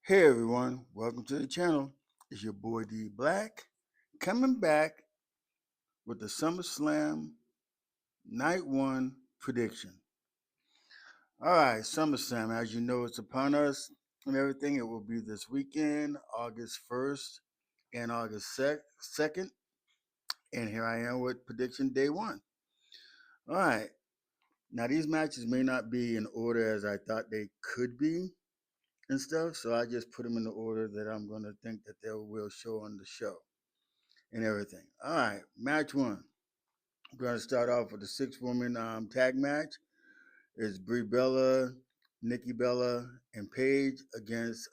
Hey everyone, welcome to the channel. It's your boy D Black coming back with the SummerSlam Night 1 prediction. Alright, SummerSlam, as you know, it's upon us and everything. It will be this weekend, August 1st and August 2nd. And here I am with prediction day 1. Alright, now these matches may not be in order as I thought they could be and stuff, so I just put them in the order that I'm going to think that they will show on the show and everything. All right, match 1. I'm going to start off with the 6-woman tag match. It's Brie Bella, Nikki Bella, and Paige against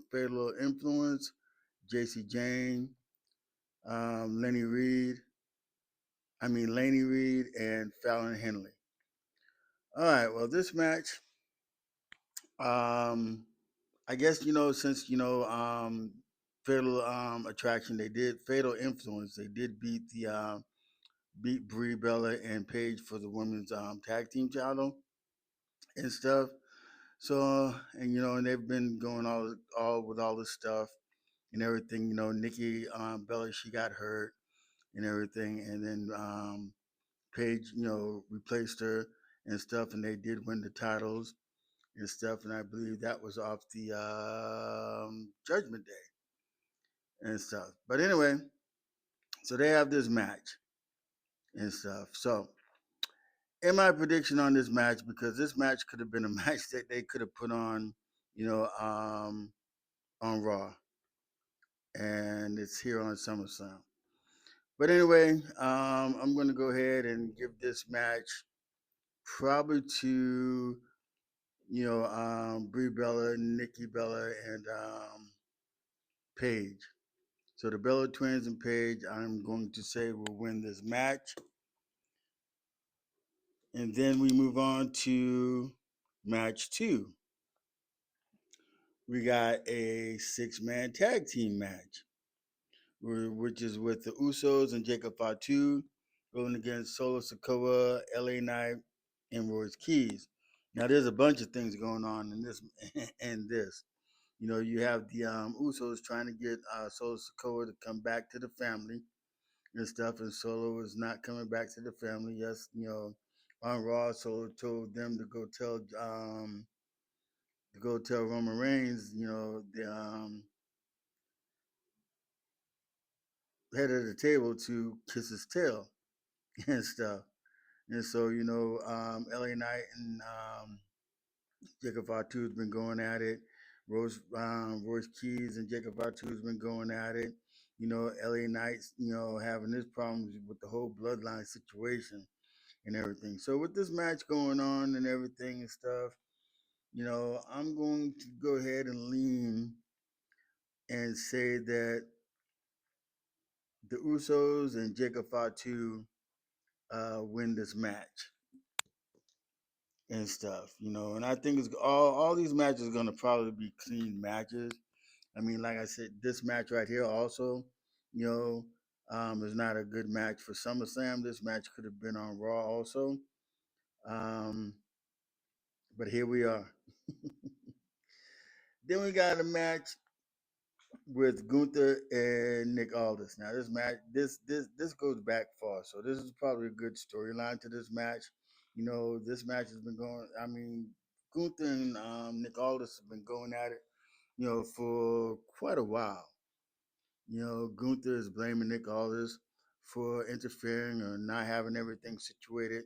Fatal Influence, JC Jane, Laney Reed, and Fallon Henley. All right, well, this match, um, I guess, since, Fatal Attraction, Fatal Influence, they did beat Brie Bella and Paige for the women's tag team title and stuff. So and they've been going all with all this stuff and everything. Nikki Bella, she got hurt and everything, and then Paige replaced her and stuff, and they did win the titles and stuff. And I believe that was off the Judgment Day and stuff. But anyway, so they have this match and stuff. So in my prediction on this match, because this match could have been a match that they could have put on, on Raw, and it's here on SummerSlam. But anyway, I'm going to go ahead and give this match probably to Brie Bella, Nikki Bella, and Paige. So the Bella Twins and Paige, I'm going to say will win this match, and then we move on to match 2. We got a 6-man tag team match, which is with the Usos and Jacob Fatu going against Solo Sikoa, LA Knight, and Royce Keys. Now, there's a bunch of things going on in this. and this. You have the Usos trying to get Solo Sikoa to come back to the family and stuff, and Solo is not coming back to the family. Yes, on Raw, Solo told them to go tell Roman Reigns, the head of the table to kiss his tail and stuff. And so, LA Knight and Jacob Fatu has been going at it. Royce Keys and Jacob Fatu has been going at it. LA Knight's, having his problems with the whole bloodline situation and everything. So with this match going on and everything and stuff, I'm going to go ahead and lean and say that the Usos and Jacob Fatu win this match and stuff, and I think it's all these matches are gonna probably be clean matches. I mean, like I said, this match right here also, you know, is not a good match for SummerSlam. This match could have been on Raw also. Um, but here we are. Then we got a match with Gunther and Nick Aldis. Now this match, this goes back far, so this is probably a good storyline to this match. This match has been going. I mean, Gunther and Nick Aldis have been going at it, for quite a while. Gunther is blaming Nick Aldis for interfering or not having everything situated.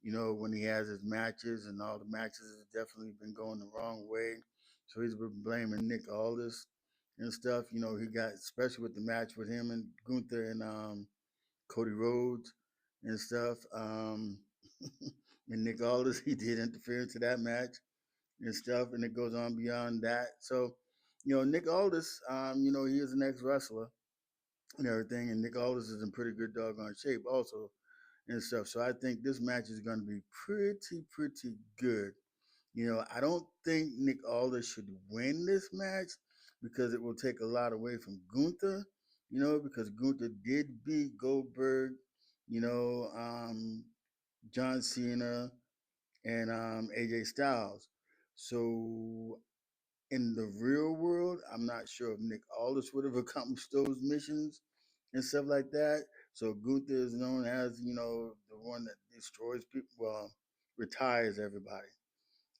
When he has his matches, and all the matches have definitely been going the wrong way. So he's been blaming Nick Aldis and stuff. He got, especially with the match with him and Gunther and Cody Rhodes and stuff. And Nick Aldis, he did interfere into that match and stuff, and it goes on beyond that. So, Nick Aldis, he is an ex wrestler and everything. And Nick Aldis is in pretty good doggone shape also and stuff. So I think this match is going to be pretty good. I don't think Nick Aldis should win this match because it will take a lot away from Gunther, because Gunther did beat Goldberg, you know, um, John Cena, and AJ Styles. So in the real world, I'm not sure if Nick Aldis would have accomplished those missions and stuff like that. So Gunther is known as, the one that destroys people, well, retires everybody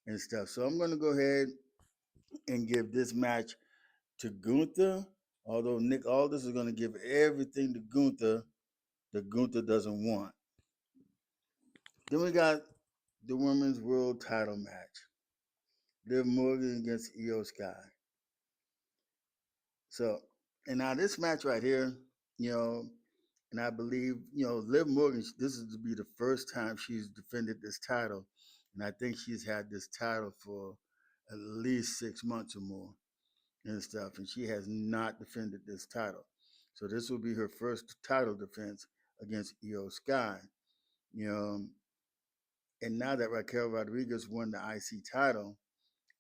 and stuff. So I'm going to go ahead and give this match to Gunther, although Nick Aldis is going to give everything to Gunther that Gunther doesn't want. Then we got the women's world title match. Liv Morgan against Io Sky. So, and now this match right here, you know, and I believe, Liv Morgan, this is to be the first time she's defended this title. And I think she's had this title for at least 6 months or more and stuff. And she has not defended this title. So this will be her first title defense against Io Sky. You know, and now that Raquel Rodriguez won the IC title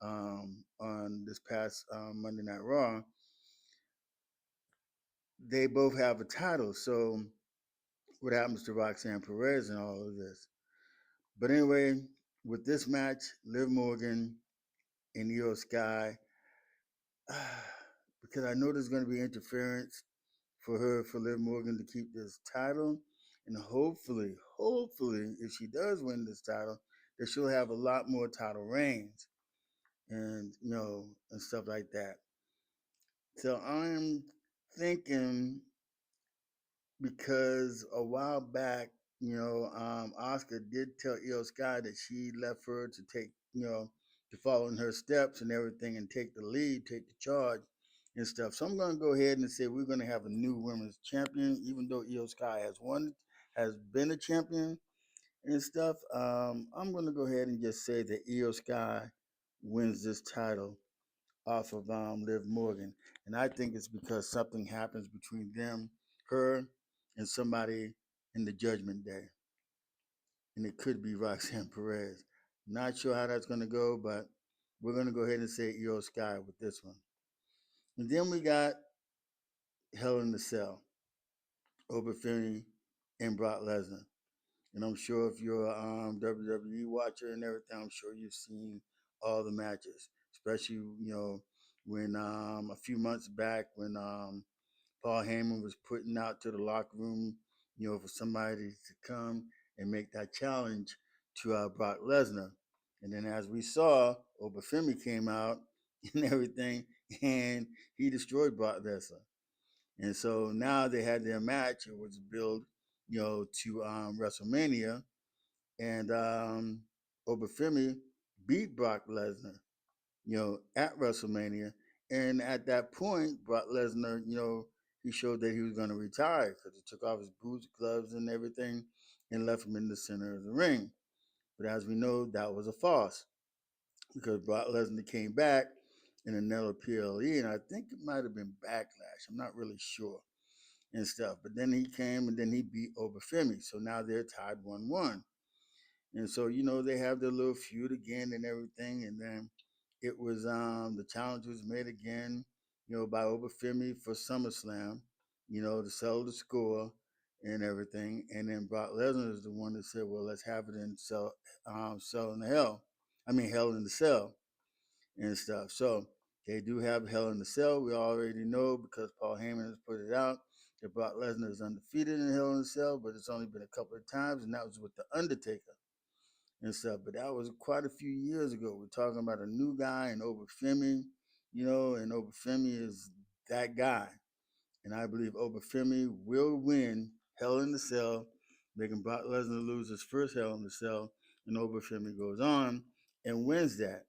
on this past Monday Night Raw, they both have a title. So what happens to Roxanne Perez and all of this? But anyway, with this match, Liv Morgan and Io Sky, because I know there's going to be interference for Liv Morgan to keep this title, and hopefully, if she does win this title, that she'll have a lot more title reigns, and and stuff like that. So I'm thinking because a while back, Oscar did tell Io Sky that she left her to take, to follow in her steps and everything and take the lead, take the charge and stuff. So I'm going to go ahead and say we're going to have a new women's champion, even though Io Sky has been a champion and stuff. I'm going to go ahead and just say that Io Sky wins this title off of Liv Morgan, and I think it's because something happens between them, her, and somebody in the Judgment Day, and it could be Roxanne Perez. Not sure how that's going to go, but we're going to go ahead and say Io Sky with this one. And then we got Hell in the Cell, Oberfemi and Brock Lesnar. And I'm sure if you're a WWE watcher and everything, I'm sure you've seen all the matches, especially when a few months back when Paul Heyman was putting out to the locker room, for somebody to come and make that challenge to Brock Lesnar. And then as we saw, Obafemi came out and everything, and he destroyed Brock Lesnar. And so now they had their match. It was built, to WrestleMania, and Obafemi beat Brock Lesnar, at WrestleMania. And at that point, Brock Lesnar, he showed that he was going to retire because he took off his boots, gloves, and everything and left him in the center of the ring. But as we know, that was a farce because Brock Lesnar came back in another PLE, and I think it might have been Backlash. I'm not really sure and stuff. But then he came and then he beat Obafemi. So now they're tied 1-1. And so, they have their little feud again and everything. And then it was the challenge was made again, by Obafemi for SummerSlam, to sell the score and everything. And then Brock Lesnar is the one that said, well, let's have it in Cell in the Hell. I mean, Hell in the Cell and stuff. So they do have Hell in the Cell. We already know because Paul Heyman has put it out that Brock Lesnar is undefeated in Hell in the Cell, but it's only been a couple of times, and that was with the Undertaker and stuff. But that was quite a few years ago. We're talking about a new guy in Obafemi, and Obafemi is that guy. And I believe Obafemi will win Hell in the Cell, making Brock Lesnar lose his first Hell in the Cell, and Obafemi goes on and wins that.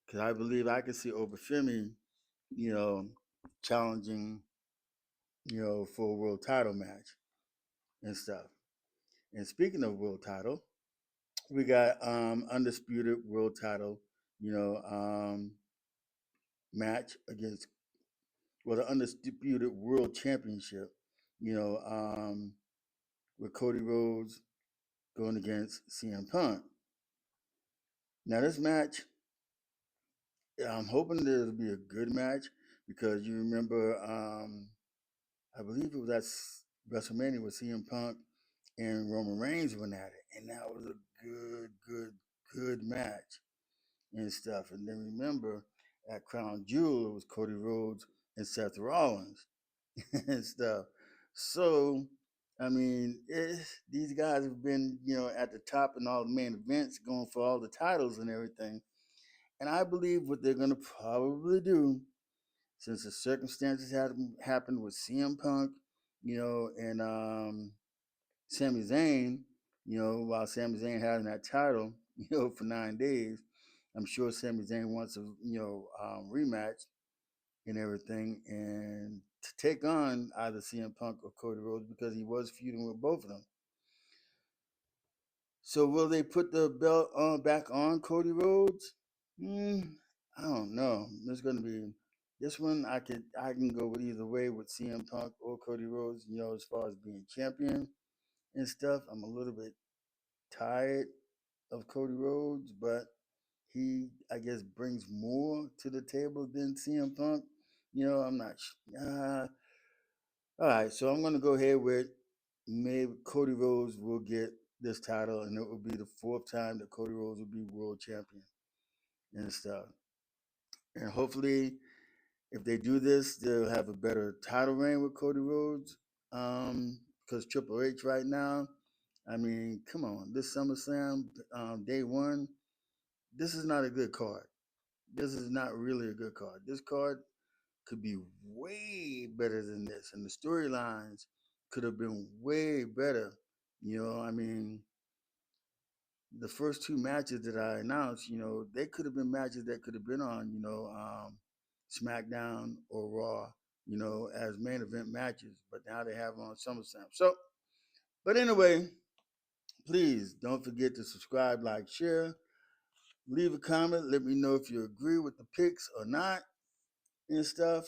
Because I believe I can see Obafemi, you know, challenging, for a world title match and stuff. And speaking of world title, we got undisputed world title, you know, um, match against the undisputed world championship, you know, um, with Cody Rhodes going against CM Punk. Now this match, I'm hoping that it'll be a good match because you remember, I believe it was at WrestleMania with CM Punk and Roman Reigns went at it, and that was a good match and stuff. And then remember, at Crown Jewel, it was Cody Rhodes and Seth Rollins and stuff. So, I mean, these guys have been, at the top in all the main events, going for all the titles and everything. And I believe what they're going to probably do, since the circumstances had happened with CM Punk, and Sami Zayn, while Sami Zayn having that title, for 9 days, I'm sure Sami Zayn wants a, rematch and everything, and to take on either CM Punk or Cody Rhodes because he was feuding with both of them. So will they put the belt on back on Cody Rhodes? I don't know. There's going to be this one. I can go with either way with CM Punk or Cody Rhodes. As far as being champion and stuff, I'm a little bit tired of Cody Rhodes, but he, I guess, brings more to the table than CM Punk. I'm not. All right, so I'm going to go ahead with maybe Cody Rhodes will get this title, and it will be the fourth time that Cody Rhodes will be world champion and stuff. And hopefully, if they do this, they'll have a better title reign with Cody Rhodes. Because Triple H right now, I mean, come on, this SummerSlam, day one, this is not a good card. This is not really a good card. This card could be way better than this, and the storylines could have been way better. I mean, the first two matches that I announced, they could have been matches that could have been on, SmackDown or Raw, as main event matches, but now they have them on SummerSlam. So, but anyway, please don't forget to subscribe, like, share, leave a comment. Let me know if you agree with the picks or not and stuff.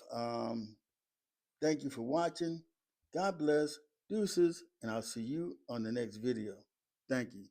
Thank you for watching. God bless. Deuces. And I'll see you on the next video. Thank you.